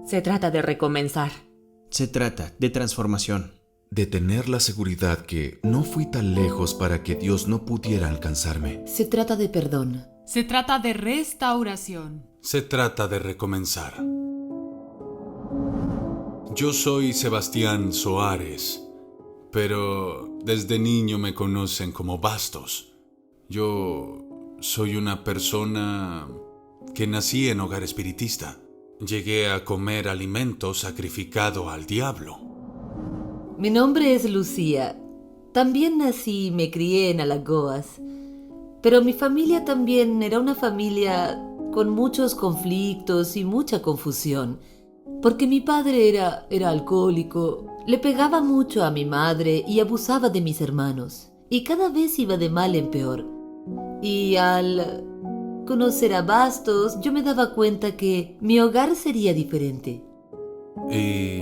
Se trata de recomenzar. Se trata de transformación. De tener la seguridad que no fui tan lejos para que Dios no pudiera alcanzarme. Se trata de perdón. Se trata de restauración. Se trata de recomenzar. Yo soy Sebastián Soares, pero desde niño me conocen como Bastos. Yo soy una persona que nací en hogar espiritista. Llegué a comer alimento sacrificado al diablo. Mi nombre es Lucía. También nací y me crié en Alagoas. Pero mi familia también era una familia con muchos conflictos y mucha confusión. Porque mi padre era alcohólico, le pegaba mucho a mi madre y abusaba de mis hermanos. Y cada vez iba de mal en peor. Y al conocer a Bastos, yo me daba cuenta que mi hogar sería diferente. Y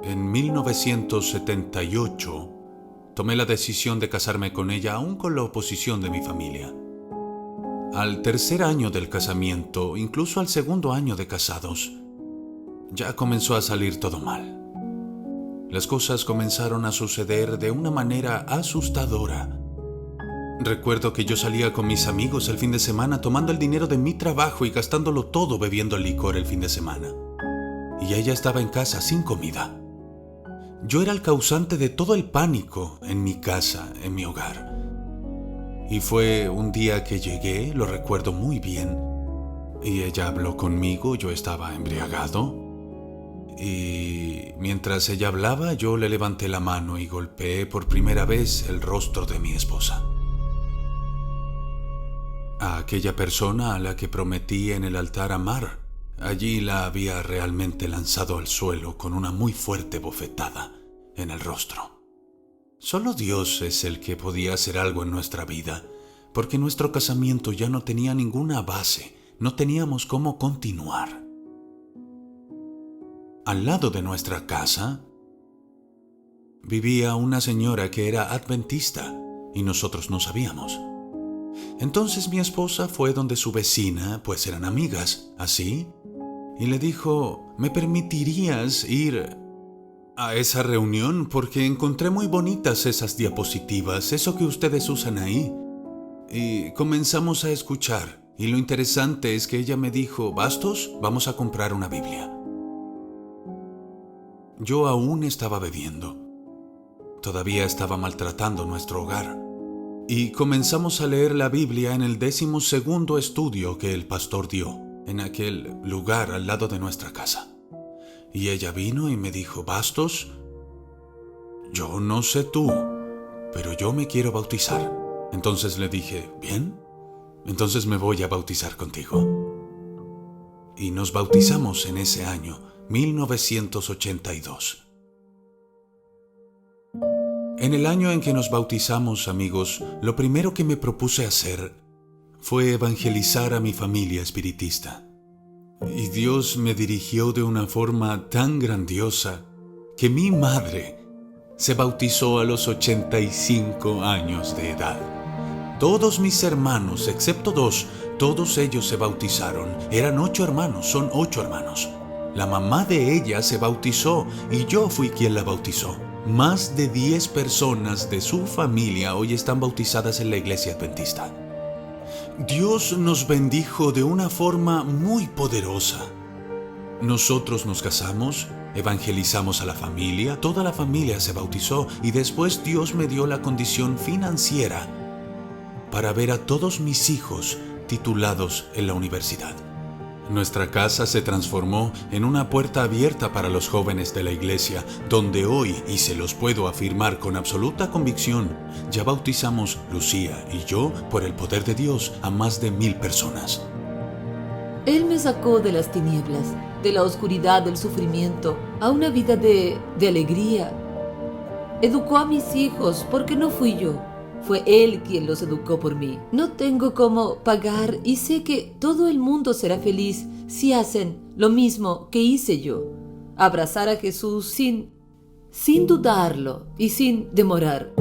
en 1978 tomé la decisión de casarme con ella, aún con la oposición de mi familia. Al tercer año del casamiento, incluso al segundo año de casados, ya comenzó a salir todo mal. Las cosas comenzaron a suceder de una manera asustadora. Recuerdo que yo salía con mis amigos el fin de semana tomando el dinero de mi trabajo y gastándolo todo bebiendo licor el fin de semana. Y ella estaba en casa sin comida. Yo era el causante de todo el pánico en mi casa, en mi hogar. Y fue un día que llegué, lo recuerdo muy bien, y ella habló conmigo, yo estaba embriagado. Y mientras ella hablaba, yo le levanté la mano y golpeé por primera vez el rostro de mi esposa. A aquella persona a la que prometí en el altar amar, allí la había realmente lanzado al suelo con una muy fuerte bofetada en el rostro. Solo Dios es el que podía hacer algo en nuestra vida, porque nuestro casamiento ya no tenía ninguna base, no teníamos cómo continuar. Al lado de nuestra casa vivía una señora que era adventista y nosotros no sabíamos. Entonces mi esposa fue donde su vecina, pues eran amigas, ¿así? Y le dijo, ¿me permitirías ir a esa reunión? Porque encontré muy bonitas esas diapositivas, eso que ustedes usan ahí. Y comenzamos a escuchar. Y lo interesante es que ella me dijo, Bastos, vamos a comprar una Biblia. Yo aún estaba bebiendo. Todavía estaba maltratando nuestro hogar. Y comenzamos a leer la Biblia en el 12º estudio que el pastor dio, en aquel lugar al lado de nuestra casa. Y ella vino y me dijo, Bastos, yo no sé tú, pero yo me quiero bautizar. Entonces le dije, bien, entonces me voy a bautizar contigo. Y nos bautizamos en ese año, 1982. En el año en que nos bautizamos, amigos, lo primero que me propuse hacer fue evangelizar a mi familia espiritista. Y Dios me dirigió de una forma tan grandiosa que mi madre se bautizó a los 85 años de edad. Todos mis hermanos, excepto 2, todos ellos se bautizaron. Eran 8 hermanos, son 8 hermanos. La mamá de ella se bautizó y yo fui quien la bautizó. Más de 10 personas de su familia hoy están bautizadas en la iglesia adventista. Dios nos bendijo de una forma muy poderosa. Nosotros nos casamos, evangelizamos a la familia, toda la familia se bautizó y después Dios me dio la condición financiera para ver a todos mis hijos titulados en la universidad. Nuestra casa se transformó en una puerta abierta para los jóvenes de la iglesia, donde hoy, y se los puedo afirmar con absoluta convicción, ya bautizamos Lucía y yo, por el poder de Dios, a más de 1000 personas. Él me sacó de las tinieblas, de la oscuridad del sufrimiento, a una vida de alegría. Educó a mis hijos porque no fui yo. Fue Él quien los educó por mí. No tengo cómo pagar y sé que todo el mundo será feliz si hacen lo mismo que hice yo. Abrazar a Jesús sin dudarlo y sin demorar.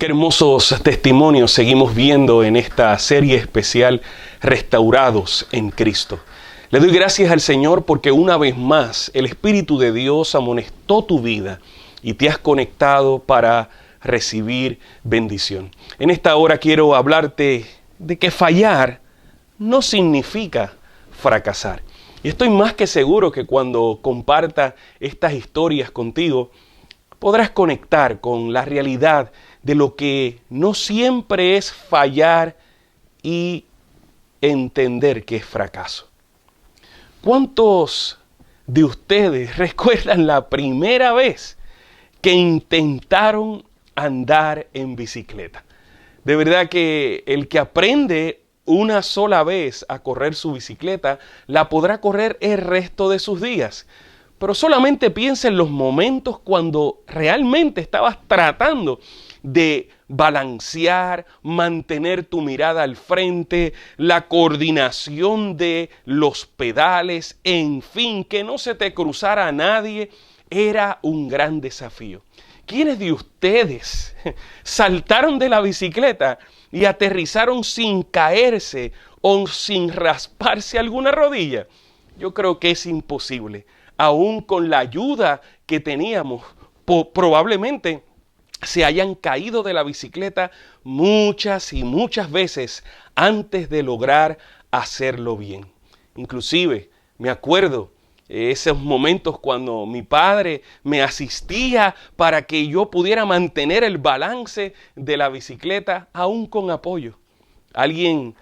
Qué hermosos testimonios seguimos viendo en esta serie especial Restaurados en Cristo. Le doy gracias al Señor porque una vez más el Espíritu de Dios amonestó tu vida y te has conectado para recibir bendición. En esta hora quiero hablarte de que fallar no significa fracasar. Y estoy más que seguro que cuando comparta estas historias contigo, podrás conectar con la realidad de lo que no siempre es fallar y entender que es fracaso. ¿Cuántos de ustedes recuerdan la primera vez que intentaron andar en bicicleta? De verdad que el que aprende una sola vez a correr su bicicleta, la podrá correr el resto de sus días. Pero solamente piensa en los momentos cuando realmente estabas tratando de balancear, mantener tu mirada al frente, la coordinación de los pedales, en fin, que no se te cruzara a nadie, era un gran desafío. ¿Quiénes de ustedes saltaron de la bicicleta y aterrizaron sin caerse o sin rasparse alguna rodilla? Yo creo que es imposible. Aún con la ayuda que teníamos, probablemente se hayan caído de la bicicleta muchas y muchas veces antes de lograr hacerlo bien. Inclusive, me acuerdo esos momentos cuando mi padre me asistía para que yo pudiera mantener el balance de la bicicleta aún con apoyo. Alguien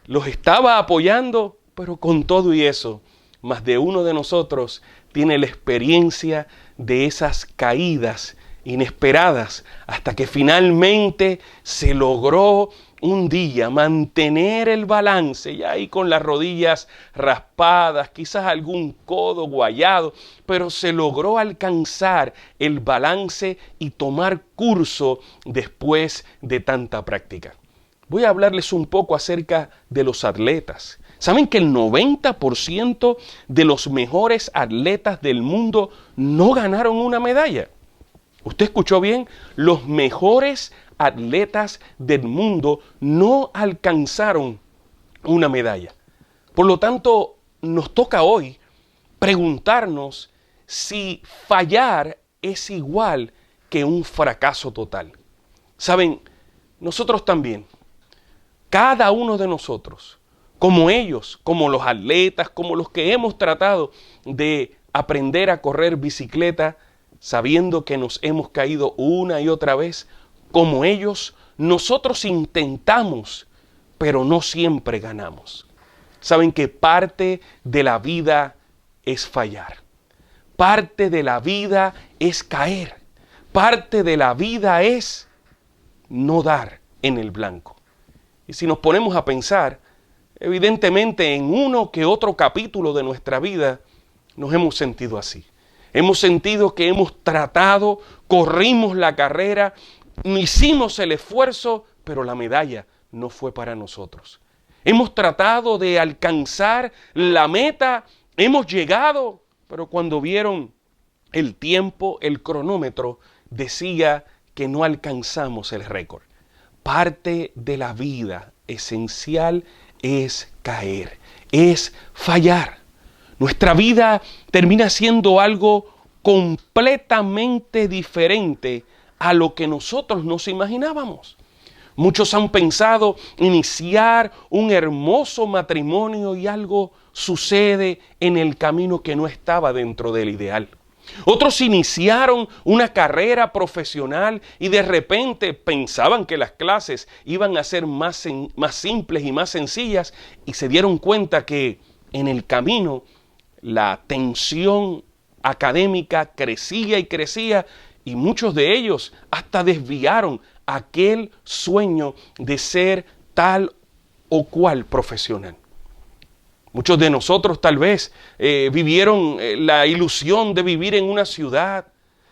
los estaba apoyando, pero con todo y eso, más de uno de nosotros tiene la experiencia de esas caídas inesperadas hasta que finalmente se logró un día mantener el balance, y ahí con las rodillas raspadas, quizás algún codo guayado, pero se logró alcanzar el balance y tomar curso después de tanta práctica. Voy a hablarles un poco acerca de los atletas. ¿Saben que el 90% de los mejores atletas del mundo no ganaron una medalla? ¿Usted escuchó bien? Los mejores atletas del mundo no alcanzaron una medalla. Por lo tanto, nos toca hoy preguntarnos si fallar es igual que un fracaso total. ¿Saben? Nosotros también, cada uno de nosotros, como ellos, como los atletas, como los que hemos tratado de aprender a correr bicicleta, sabiendo que nos hemos caído una y otra vez, como ellos, nosotros intentamos, pero no siempre ganamos. Saben que parte de la vida es fallar. Parte de la vida es caer. Parte de la vida es no dar en el blanco. Y si nos ponemos a pensar, evidentemente en uno que otro capítulo de nuestra vida nos hemos sentido así. Hemos sentido que hemos tratado, corrimos la carrera, hicimos el esfuerzo, pero la medalla no fue para nosotros. Hemos tratado de alcanzar la meta, hemos llegado, pero cuando vieron el tiempo, el cronómetro, decía que no alcanzamos el récord. Parte de la vida esencial es caer, es fallar. Nuestra vida termina siendo algo completamente diferente a lo que nosotros nos imaginábamos. Muchos han pensado iniciar un hermoso matrimonio y algo sucede en el camino que no estaba dentro del ideal. Otros iniciaron una carrera profesional y de repente pensaban que las clases iban a ser más simples y más sencillas y se dieron cuenta que en el camino la tensión académica crecía y crecía y muchos de ellos hasta desviaron aquel sueño de ser tal o cual profesional. Muchos de nosotros tal vez vivieron la ilusión de vivir en una ciudad,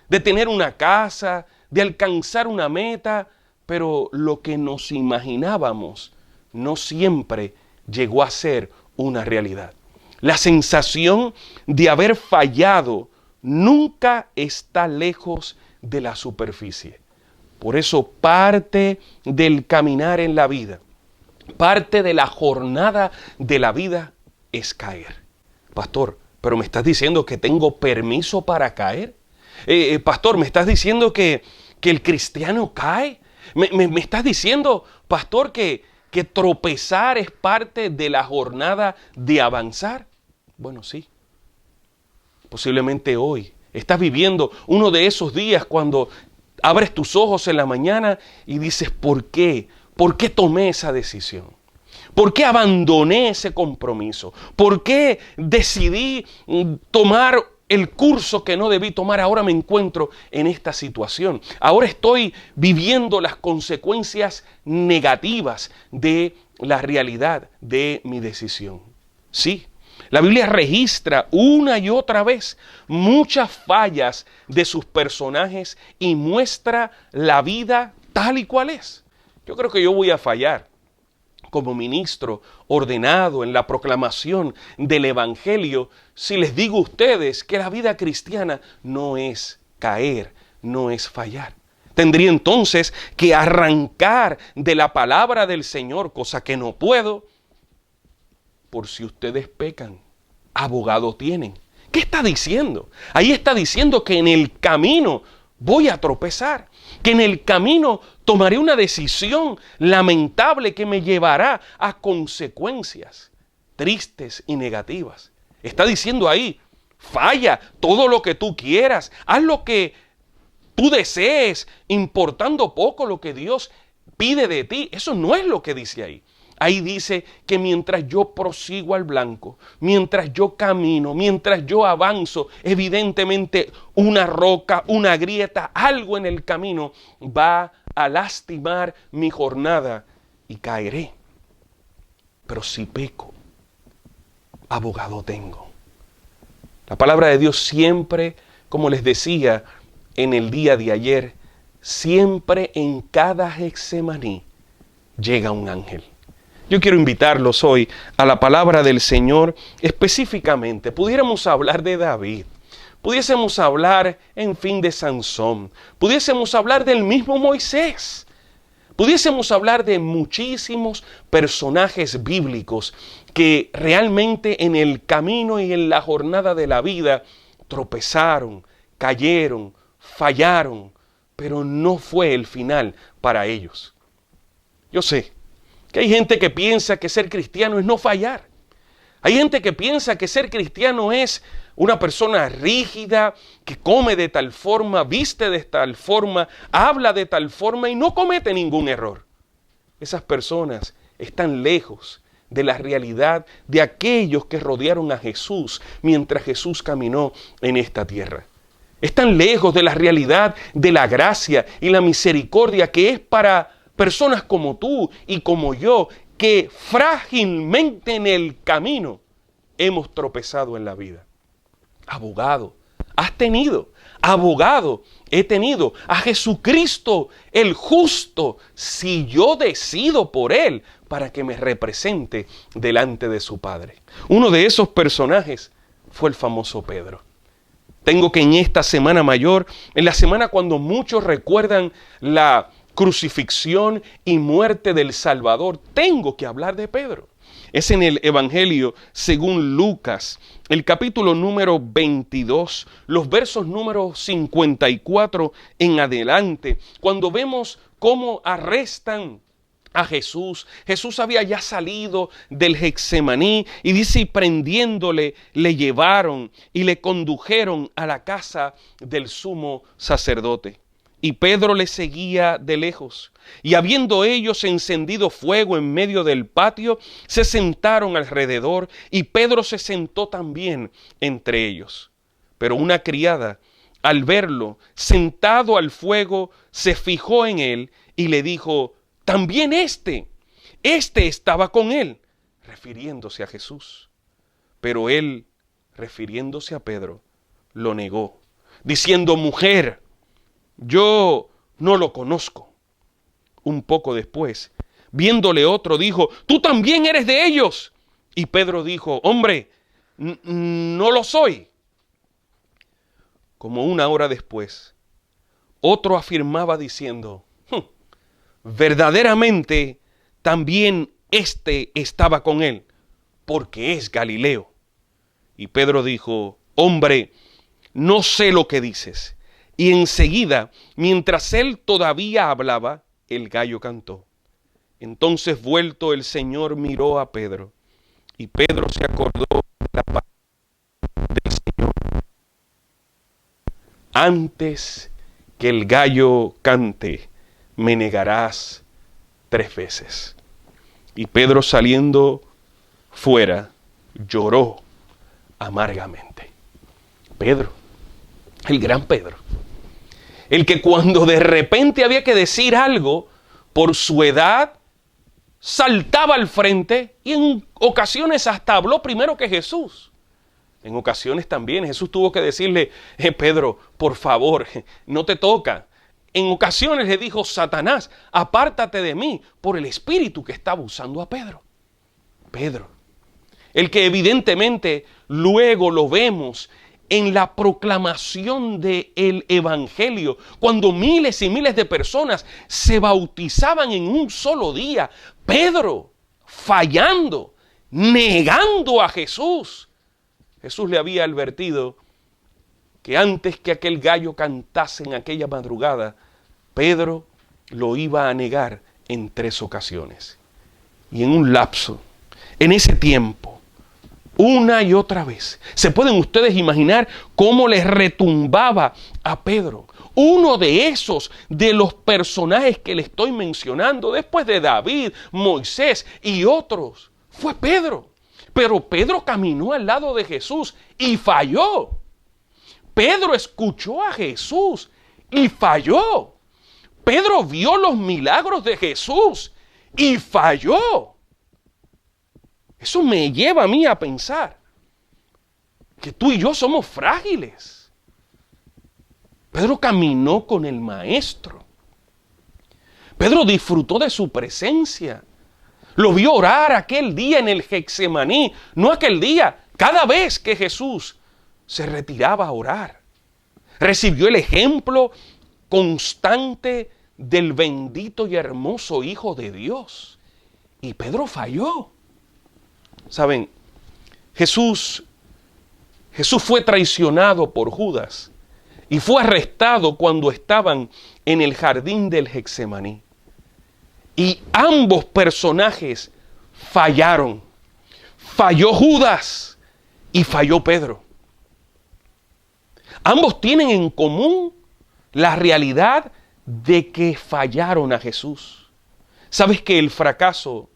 de tener una casa, de alcanzar una meta, pero lo que nos imaginábamos no siempre llegó a ser una realidad. La sensación de haber fallado nunca está lejos de la superficie. Por eso parte del caminar en la vida, parte de la jornada de la vida es caer. Pastor, ¿pero me estás diciendo que tengo permiso para caer? Pastor, ¿me estás diciendo que el cristiano cae? ¿Me estás diciendo, pastor, que tropezar es parte de la jornada de avanzar? Bueno, sí. Posiblemente hoy estás viviendo uno de esos días cuando abres tus ojos en la mañana y dices, ¿por qué? ¿Por qué tomé esa decisión? ¿Por qué abandoné ese compromiso? ¿Por qué decidí tomar el curso que no debí tomar? Ahora me encuentro en esta situación. Ahora estoy viviendo las consecuencias negativas de la realidad de mi decisión. Sí, la Biblia registra una y otra vez muchas fallas de sus personajes y muestra la vida tal y cual es. Yo creo que yo voy a fallar como ministro ordenado en la proclamación del Evangelio si les digo a ustedes que la vida cristiana no es caer, no es fallar. Tendría entonces que arrancar de la palabra del Señor, cosa que no puedo, por si ustedes pecan, abogado tienen. ¿Qué está diciendo? Ahí está diciendo que en el camino voy a tropezar, que en el camino tomaré una decisión lamentable que me llevará a consecuencias tristes y negativas. Está diciendo ahí, falla todo lo que tú quieras, haz lo que tú desees, importando poco lo que Dios pide de ti. Eso no es lo que dice ahí. Ahí dice que mientras yo prosigo al blanco, mientras yo camino, mientras yo avanzo, evidentemente una roca, una grieta, algo en el camino va a lastimar mi jornada y caeré. Pero si peco, abogado tengo. La palabra de Dios siempre, como les decía en el día de ayer, siempre en cada Getsemaní llega un ángel. Yo quiero invitarlos hoy a la palabra del Señor específicamente. Pudiéramos hablar de David, pudiésemos hablar, en fin, de Sansón, pudiésemos hablar del mismo Moisés, pudiésemos hablar de muchísimos personajes bíblicos que realmente en el camino y en la jornada de la vida tropezaron, cayeron, fallaron, pero no fue el final para ellos. Yo sé que hay gente que piensa que ser cristiano es no fallar. Hay gente que piensa que ser cristiano es una persona rígida, que come de tal forma, viste de tal forma, habla de tal forma y no comete ningún error. Esas personas están lejos de la realidad de aquellos que rodearon a Jesús mientras Jesús caminó en esta tierra. Están lejos de la realidad de la gracia y la misericordia que es para personas como tú y como yo, que frágilmente en el camino hemos tropezado en la vida. Abogado, has tenido. Abogado, he tenido. A Jesucristo, el justo, si yo decido por Él, para que me represente delante de su Padre. Uno de esos personajes fue el famoso Pedro. Tengo que en esta Semana Mayor, en la semana cuando muchos recuerdan la crucifixión y muerte del Salvador, tengo que hablar de Pedro. Es en el Evangelio según Lucas, el capítulo número 22, los versos número 54 en adelante, cuando vemos cómo arrestan a Jesús. Jesús había ya salido del Getsemaní y dice, y prendiéndole, le llevaron y le condujeron a la casa del sumo sacerdote. Y Pedro le seguía de lejos. Y habiendo ellos encendido fuego en medio del patio, se sentaron alrededor, y Pedro se sentó también entre ellos. Pero una criada, al verlo sentado al fuego, se fijó en él y le dijo, también este estaba con él, refiriéndose a Jesús. Pero él, refiriéndose a Pedro, lo negó, diciendo, mujer, yo no lo conozco. Un poco después, viéndole otro, dijo, tú también eres de ellos. Y Pedro dijo, hombre, no lo soy. Como una hora después, otro afirmaba diciendo, verdaderamente también éste estaba con él, porque es Galileo. Y Pedro dijo: hombre, no sé lo que dices. Y enseguida, mientras él todavía hablaba, el gallo cantó. Entonces, vuelto el Señor, miró a Pedro, y Pedro se acordó de la palabra del Señor: antes que el gallo cante, me negarás 3 veces. Y Pedro, saliendo fuera, lloró amargamente. Pedro, el gran Pedro, el que cuando de repente había que decir algo, por su edad, saltaba al frente y en ocasiones hasta habló primero que Jesús. En ocasiones también Jesús tuvo que decirle: Pedro, por favor, no te toca. En ocasiones le dijo: Satanás, apártate de mí, por el espíritu que estaba usando a Pedro. Pedro, el que evidentemente luego lo vemos en la proclamación del Evangelio, cuando miles y miles de personas se bautizaban en un solo día. Pedro, fallando, negando a Jesús. Jesús le había advertido que antes que aquel gallo cantase en aquella madrugada, Pedro lo iba a negar en 3 ocasiones. Y en un lapso, en ese tiempo, una y otra vez, ¿se pueden ustedes imaginar cómo les retumbaba a Pedro? Uno de los personajes que le estoy mencionando, después de David, Moisés y otros, fue Pedro. Pero Pedro caminó al lado de Jesús y falló. Pedro escuchó a Jesús y falló. Pedro vio los milagros de Jesús y falló. Eso me lleva a mí a pensar que tú y yo somos frágiles. Pedro caminó con el Maestro. Pedro disfrutó de su presencia. Lo vio orar aquel día en el Getsemaní. No aquel día, cada vez que Jesús se retiraba a orar. Recibió el ejemplo constante del bendito y hermoso Hijo de Dios. Y Pedro falló. Saben, Jesús fue traicionado por Judas y fue arrestado cuando estaban en el jardín del Getsemaní. Y ambos personajes fallaron. Falló Judas y falló Pedro. Ambos tienen en común la realidad de que fallaron a Jesús. ¿Sabes que el fracaso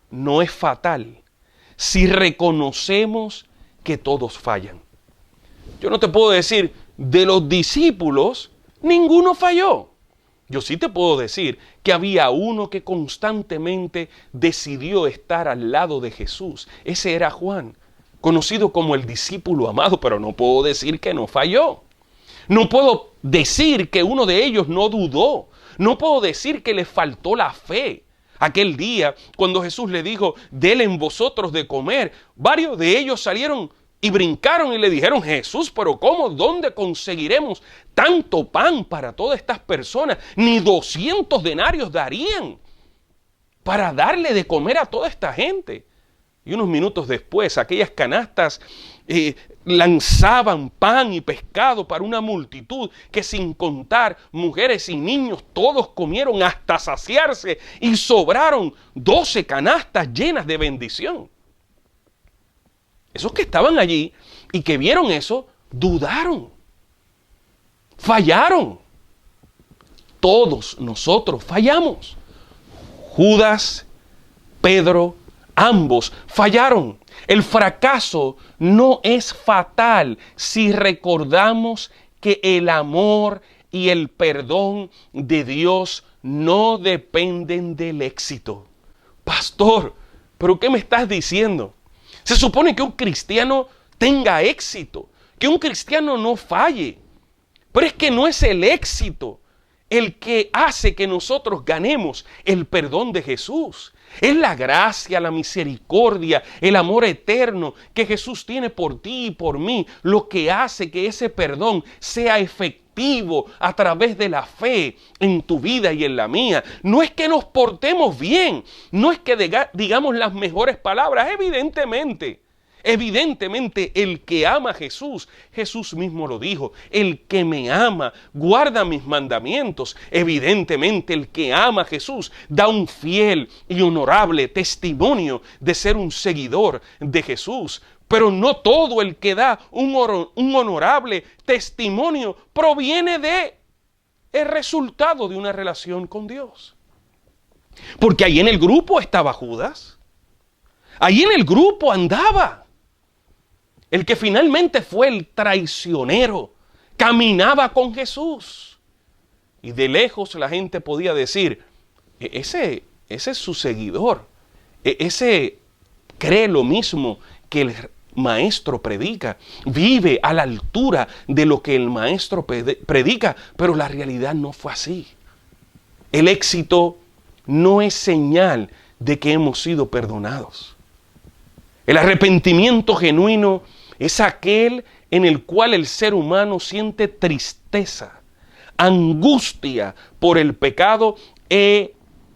no es fatal si reconocemos que todos fallan? Yo no te puedo decir, de los discípulos, ninguno falló. Yo sí te puedo decir que había uno que constantemente decidió estar al lado de Jesús. Ese era Juan, conocido como el discípulo amado, pero no puedo decir que no falló. No puedo decir que uno de ellos no dudó. No puedo decir que le faltó la fe. Aquel día, cuando Jesús le dijo: denle vosotros de comer, varios de ellos salieron y brincaron y le dijeron: Jesús, pero ¿cómo? ¿Dónde conseguiremos tanto pan para todas estas personas? Ni 200 denarios darían para darle de comer a toda esta gente. Y unos minutos después, aquellas canastas lanzaban pan y pescado para una multitud que, sin contar mujeres y niños, todos comieron hasta saciarse y sobraron 12 canastas llenas de bendición. Esos que estaban allí y que vieron eso, dudaron, fallaron. Todos nosotros fallamos. Judas, Pedro, ambos fallaron. El fracaso no es fatal si recordamos que el amor y el perdón de Dios no dependen del éxito. Pastor, ¿pero qué me estás diciendo? Se supone que un cristiano tenga éxito, que un cristiano no falle. Pero es que no es el éxito el que hace que nosotros ganemos el perdón de Jesús. Es la gracia, la misericordia, el amor eterno que Jesús tiene por ti y por mí, lo que hace que ese perdón sea efectivo activo a través de la fe en tu vida y en la mía. No es que nos portemos bien, no es que digamos las mejores palabras, evidentemente. Evidentemente, el que ama a Jesús, Jesús mismo lo dijo, el que me ama, guarda mis mandamientos. Evidentemente, el que ama a Jesús da un fiel y honorable testimonio de ser un seguidor de Jesús. Pero no todo el que da un honorable testimonio proviene de el resultado de una relación con Dios. Porque ahí en el grupo estaba Judas. Ahí en el grupo andaba el que finalmente fue el traicionero, caminaba con Jesús. Y de lejos la gente podía decir, ese es su seguidor, ese cree lo mismo que el maestro predica, vive a la altura de lo que el maestro predica, pero la realidad no fue así. El éxito no es señal de que hemos sido perdonados. El arrepentimiento genuino es aquel en el cual el ser humano siente tristeza, angustia por el pecado e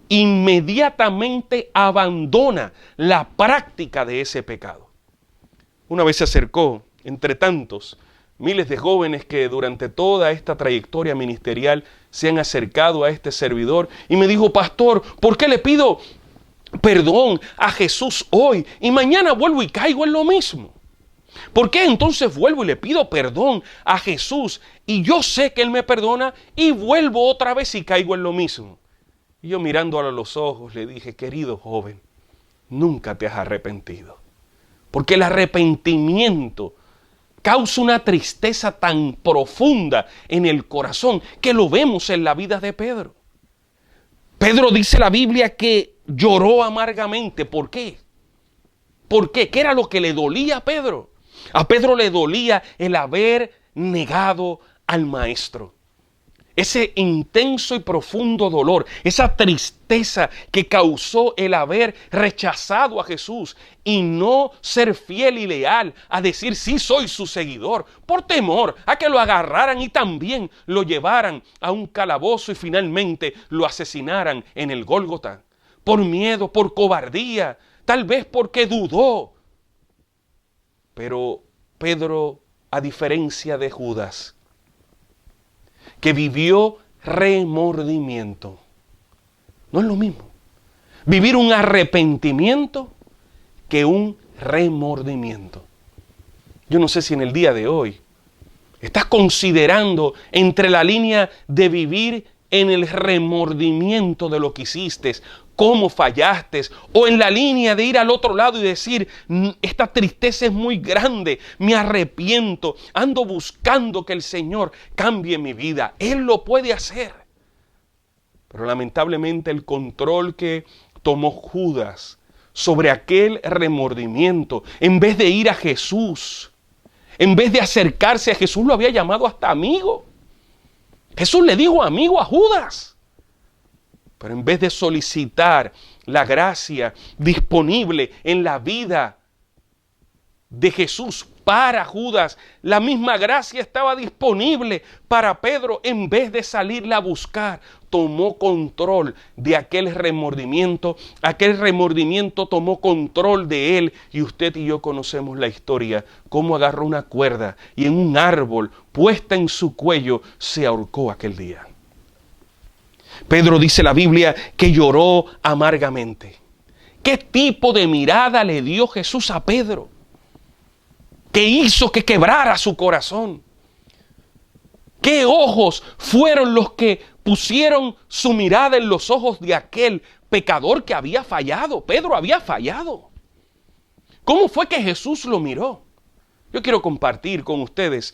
inmediatamente abandona la práctica de ese pecado. Una vez se acercó, entre tantos, miles de jóvenes que durante toda esta trayectoria ministerial se han acercado a este servidor y me dijo, pastor, ¿por qué le pido perdón a Jesús hoy y mañana vuelvo y caigo en lo mismo? ¿Por qué entonces vuelvo y le pido perdón a Jesús y yo sé que Él me perdona y vuelvo otra vez y caigo en lo mismo? Y yo mirándolo a los ojos le dije, querido joven, nunca te has arrepentido. Porque el arrepentimiento causa una tristeza tan profunda en el corazón que lo vemos en la vida de Pedro. Pedro dice la Biblia que lloró amargamente. ¿Por qué? ¿Por qué? ¿Qué era lo que le dolía a Pedro? A Pedro le dolía el haber negado al Maestro. Ese intenso y profundo dolor, esa tristeza que causó el haber rechazado a Jesús y no ser fiel y leal a decir sí soy su seguidor, por temor a que lo agarraran y también lo llevaran a un calabozo y finalmente lo asesinaran en el Gólgota. Por miedo, por cobardía, tal vez porque dudó. Pero Pedro, a diferencia de Judas, que vivió remordimiento, no es lo mismo vivir un arrepentimiento que un remordimiento. Yo no sé si en el día de hoy estás considerando entre la línea de vivir en el remordimiento de lo que hiciste, cómo fallaste, o en la línea de ir al otro lado y decir, esta tristeza es muy grande, me arrepiento, ando buscando que el Señor cambie mi vida. Él lo puede hacer. Pero lamentablemente el control que tomó Judas sobre aquel remordimiento, en vez de ir a Jesús, en vez de acercarse a Jesús, lo había llamado hasta amigo. Jesús le dijo amigo a Judas. Pero en vez de solicitar la gracia disponible en la vida de Jesús para Judas, la misma gracia estaba disponible para Pedro. En vez de salirla a buscar, tomó control de aquel remordimiento. Aquel remordimiento tomó control de él. Y usted y yo conocemos la historia, cómo agarró una cuerda y en un árbol puesta en su cuello se ahorcó aquel día. Pedro, dice la Biblia, que lloró amargamente. ¿Qué tipo de mirada le dio Jesús a Pedro? ¿Qué hizo que quebrara su corazón? ¿Qué ojos fueron los que pusieron su mirada en los ojos de aquel pecador que había fallado? Pedro había fallado. ¿Cómo fue que Jesús lo miró? Yo quiero compartir con ustedes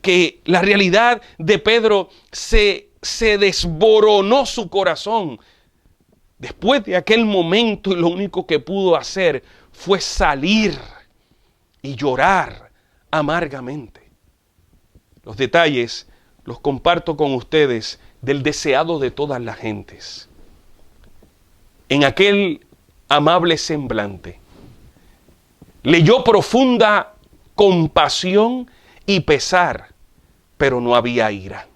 que la realidad de Pedro se desboronó su corazón. Después de aquel momento, y lo único que pudo hacer fue salir y llorar amargamente. Los detalles los comparto con ustedes del deseado de todas las gentes. En aquel amable semblante, leyó profunda compasión y pesar, pero no había ira.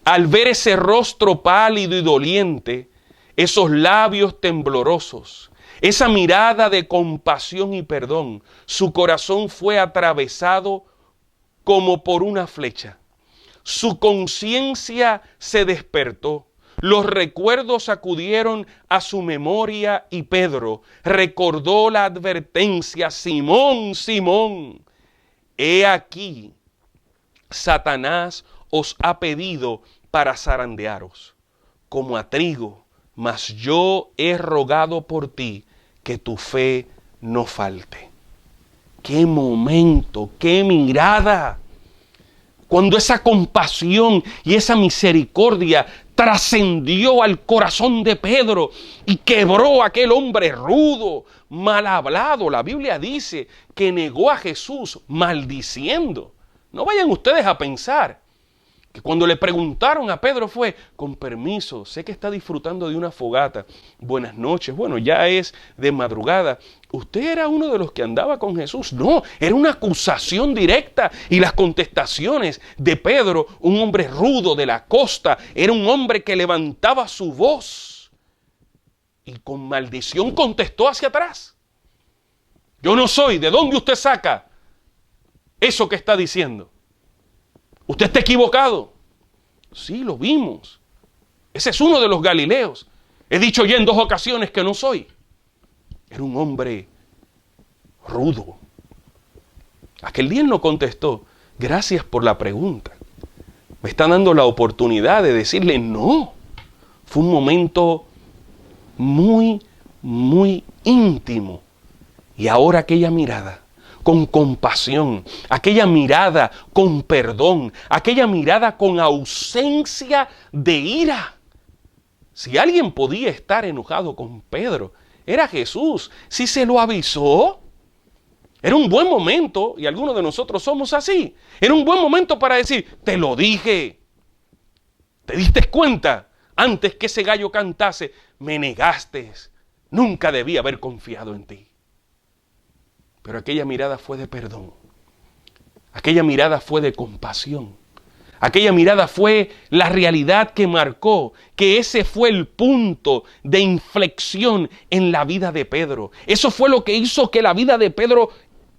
al ver ese rostro pálido y doliente, esos labios temblorosos, esa mirada de compasión y perdón, su corazón fue atravesado como por una flecha. Su conciencia se despertó. Los recuerdos acudieron a su memoria y Pedro recordó la advertencia: Simón, Simón, he aquí, Satanás os ha pedido para zarandearos como a trigo, mas yo he rogado por ti que tu fe no falte. ¡Qué momento! ¡Qué mirada! Cuando esa compasión y esa misericordia trascendió al corazón de Pedro y quebró a aquel hombre rudo, mal hablado. La Biblia dice que negó a Jesús maldiciendo. No vayan ustedes a pensar que cuando le preguntaron a Pedro fue: con permiso, sé que está disfrutando de una fogata, buenas noches, bueno, ya es de madrugada, ¿usted era uno de los que andaba con Jesús? No, era una acusación directa, y las contestaciones de Pedro, un hombre rudo de la costa, era un hombre que levantaba su voz y con maldición contestó hacia atrás: yo no soy. ¿De dónde usted saca eso que está diciendo? Usted está equivocado. Sí, lo vimos. Ese es uno de los Galileos. He dicho ya en 2 ocasiones que no soy. Era un hombre rudo. Aquel día él no contestó: gracias por la pregunta. Me está dando la oportunidad de decirle no. Fue un momento muy, muy íntimo. Y ahora aquella mirada con compasión, aquella mirada con perdón, aquella mirada con ausencia de ira. Si alguien podía estar enojado con Pedro, era Jesús. Si se lo avisó, era un buen momento, y algunos de nosotros somos así. Era un buen momento para decir: te lo dije. ¿Te diste cuenta? Antes que ese gallo cantase, me negaste. Nunca debí haber confiado en ti. Pero aquella mirada fue de perdón. Aquella mirada fue de compasión. Aquella mirada fue la realidad que marcó que ese fue el punto de inflexión en la vida de Pedro. Eso fue lo que hizo que la vida de Pedro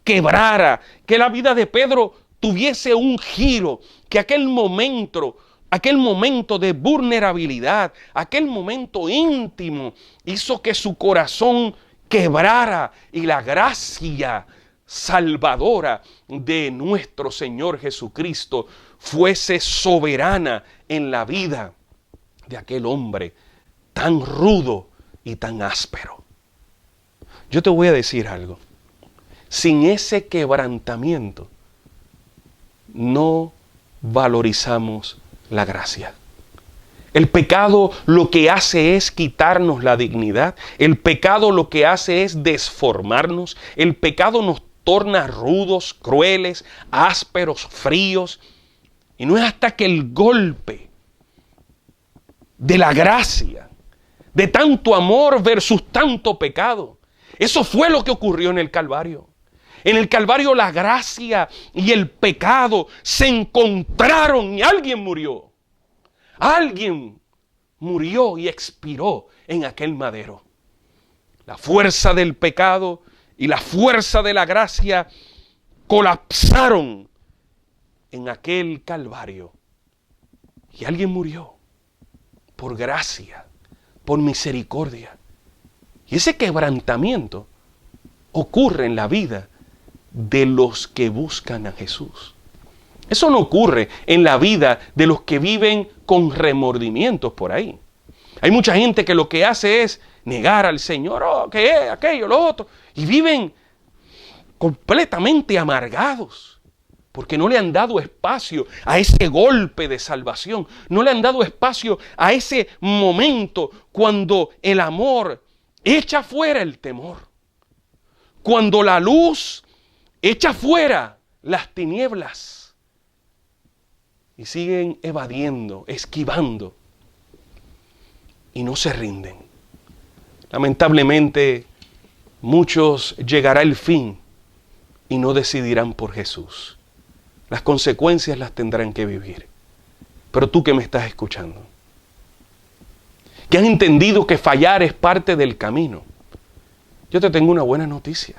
quebrara, que la vida de Pedro tuviese un giro, que aquel momento de vulnerabilidad, aquel momento íntimo, hizo que su corazón quebrara y la gracia salvadora de nuestro Señor Jesucristo fuese soberana en la vida de aquel hombre tan rudo y tan áspero. Yo te voy a decir algo: sin ese quebrantamiento no valorizamos la gracia. El pecado lo que hace es quitarnos la dignidad. El pecado lo que hace es desformarnos. El pecado nos torna rudos, crueles, ásperos, fríos. Y no es hasta que el golpe de la gracia, de tanto amor versus tanto pecado, eso fue lo que ocurrió en el Calvario. En el Calvario la gracia y el pecado se encontraron y alguien murió. Alguien murió y expiró en aquel madero. La fuerza del pecado y la fuerza de la gracia colapsaron en aquel Calvario. Y alguien murió por gracia, por misericordia. Y ese quebrantamiento ocurre en la vida de los que buscan a Jesús. Eso no ocurre en la vida de los que viven con remordimientos por ahí. Hay mucha gente que lo que hace es negar al Señor, que es aquello, lo otro, y viven completamente amargados, porque no le han dado espacio a ese golpe de salvación, no le han dado espacio a ese momento cuando el amor echa fuera el temor, cuando la luz echa fuera las tinieblas. Y siguen evadiendo, esquivando. Y no se rinden. Lamentablemente, muchos llegará el fin y no decidirán por Jesús. Las consecuencias las tendrán que vivir. Pero tú que me estás escuchando, que has entendido que fallar es parte del camino, yo te tengo una buena noticia.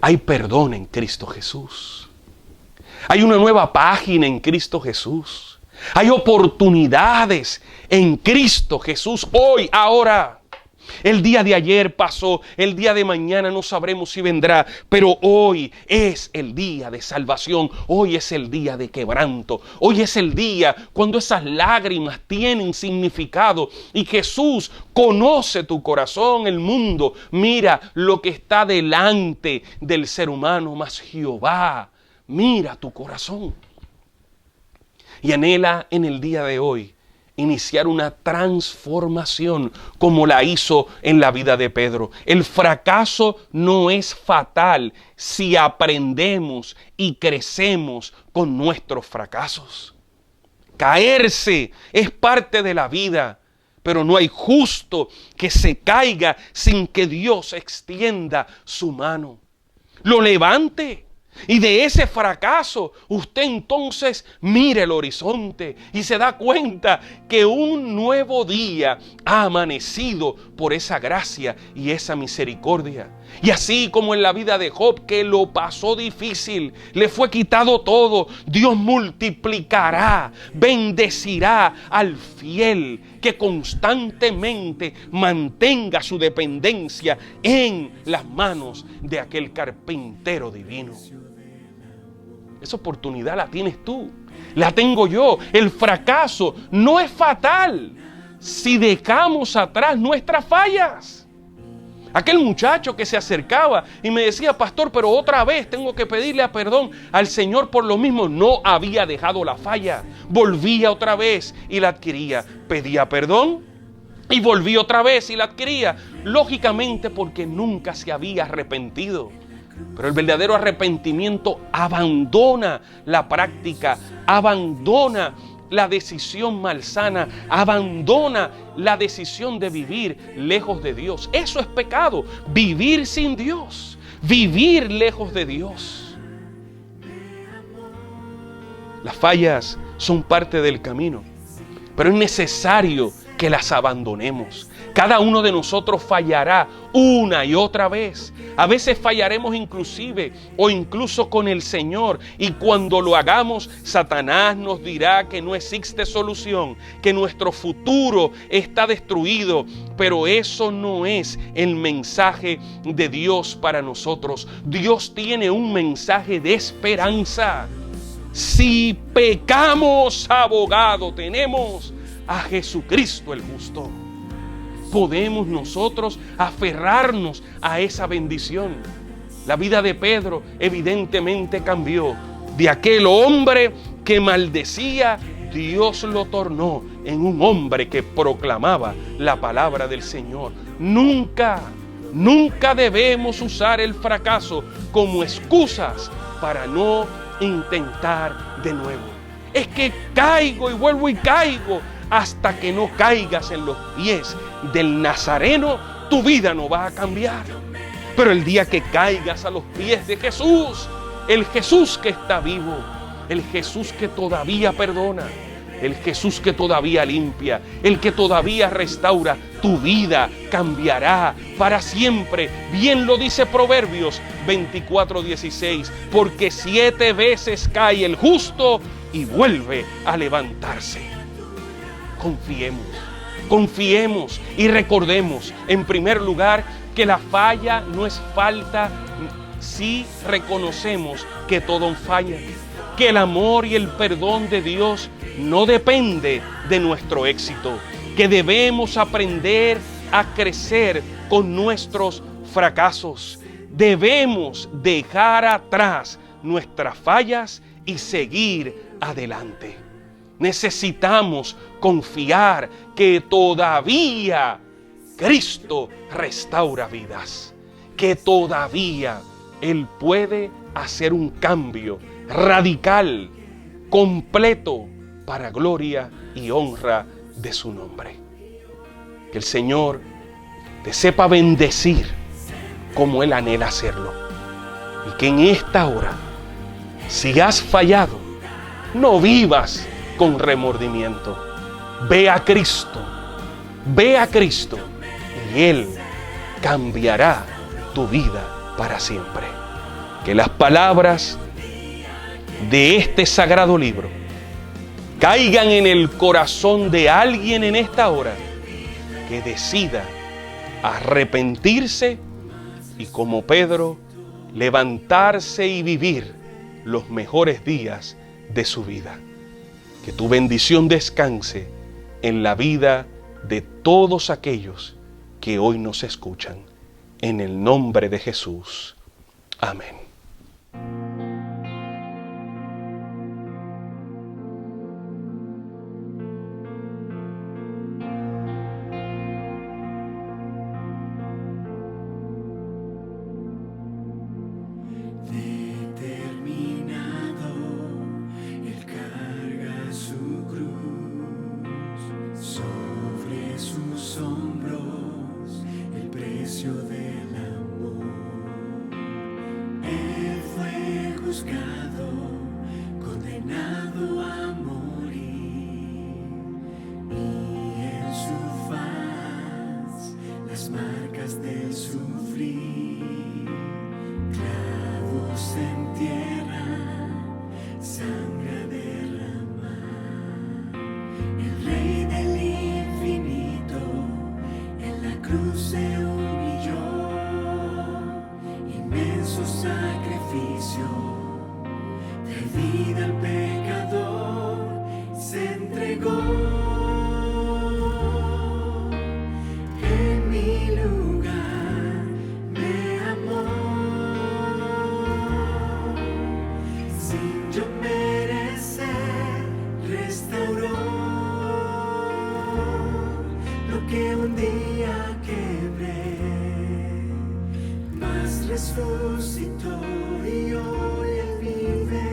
Hay perdón en Cristo Jesús. Hay una nueva página en Cristo Jesús. Hay oportunidades en Cristo Jesús hoy, ahora. El día de ayer pasó, el día de mañana no sabremos si vendrá, pero hoy es el día de salvación, hoy es el día de quebranto, hoy es el día cuando esas lágrimas tienen significado y Jesús conoce tu corazón, el mundo, mira lo que está delante del ser humano, mas Jehová mira tu corazón y anhela en el día de hoy iniciar una transformación como la hizo en la vida de Pedro. El fracaso no es fatal si aprendemos y crecemos con nuestros fracasos. Caerse es parte de la vida, pero no hay justo que se caiga sin que Dios extienda su mano, lo levante. Y de ese fracaso usted entonces mire el horizonte y se da cuenta que un nuevo día ha amanecido por esa gracia y esa misericordia. Y así como en la vida de Job, que lo pasó difícil, le fue quitado todo, Dios multiplicará, bendecirá al fiel que constantemente mantenga su dependencia en las manos de aquel carpintero divino. Esa oportunidad la tienes tú, la tengo yo. El fracaso no es fatal si dejamos atrás nuestras fallas. Aquel muchacho que se acercaba y me decía, pastor, pero otra vez tengo que pedirle perdón al Señor por lo mismo. No había dejado la falla, volvía otra vez y la adquiría. Pedía perdón y volvía otra vez y la adquiría. Lógicamente porque nunca se había arrepentido. Pero el verdadero arrepentimiento abandona la práctica, abandona la decisión malsana, abandona la decisión de vivir lejos de Dios. Eso es pecado, vivir sin Dios, vivir lejos de Dios. Las fallas son parte del camino, pero es necesario que las abandonemos. Cada uno de nosotros fallará una y otra vez. A veces fallaremos incluso con el Señor. Y cuando lo hagamos, Satanás nos dirá que no existe solución, que nuestro futuro está destruido. Pero eso no es el mensaje de Dios para nosotros. Dios tiene un mensaje de esperanza. Si pecamos, abogado tenemos a Jesucristo el justo. Podemos nosotros aferrarnos a esa bendición. La vida de Pedro evidentemente cambió. De aquel hombre que maldecía, Dios lo tornó en un hombre que proclamaba la palabra del Señor. Nunca debemos usar el fracaso como excusas para no intentar de nuevo. Es que caigo y vuelvo y caigo. Hasta que no caigas en los pies del Nazareno, tu vida no va a cambiar. Pero el día que caigas a los pies de Jesús, el Jesús que está vivo, el Jesús que todavía perdona, el Jesús que todavía limpia, el que todavía restaura, tu vida cambiará para siempre. Bien lo dice Proverbios 24:16, porque 7 veces cae el justo y vuelve a levantarse. Confiemos y recordemos, en primer lugar, que la falla no es falta si reconocemos que todo falla, que el amor y el perdón de Dios no depende de nuestro éxito, que debemos aprender a crecer con nuestros fracasos, debemos dejar atrás nuestras fallas y seguir adelante. Necesitamos confiar que todavía Cristo restaura vidas, que todavía Él puede hacer un cambio radical, completo, para gloria y honra de su nombre. Que el Señor te sepa bendecir como Él anhela hacerlo. Y que en esta hora, si has fallado, no vivas con remordimiento. Ve a Cristo, y Él cambiará tu vida para siempre. Que las palabras de este sagrado libro caigan en el corazón de alguien en esta hora que decida arrepentirse y, como Pedro, levantarse y vivir los mejores días de su vida. Que tu bendición descanse en la vida de todos aquellos que hoy nos escuchan. En el nombre de Jesús. Amén. Condenado a morir, y en su faz las marcas del sufrir, clavos en tierra, sangre a derramar. El Rey del infinito en la cruz se humilló, inmenso sacrificio. De vida al pecador se entregó, en mi lugar me amó, sin yo merecer restauró lo que un día quebré, mas resucitó y hoy él vive.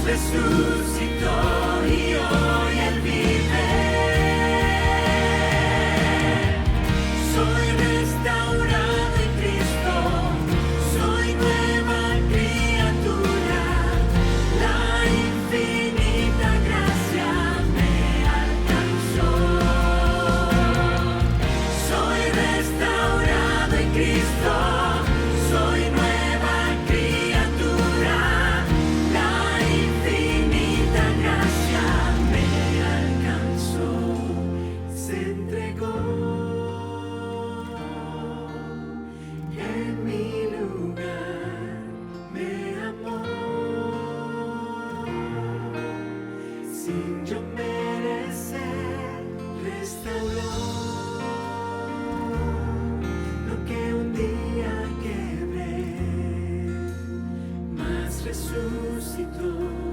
Resucitó y hoy él vive. Soy restaurado en Cristo, soy nueva criatura. La infinita gracia me alcanzó. Soy restaurado en Cristo, soy nueva criatura. La infinita gracia me alcanzó, se entregó en mi lugar, me amó, sin yo merecer, restauró lo que un día quebré, mas resucitó.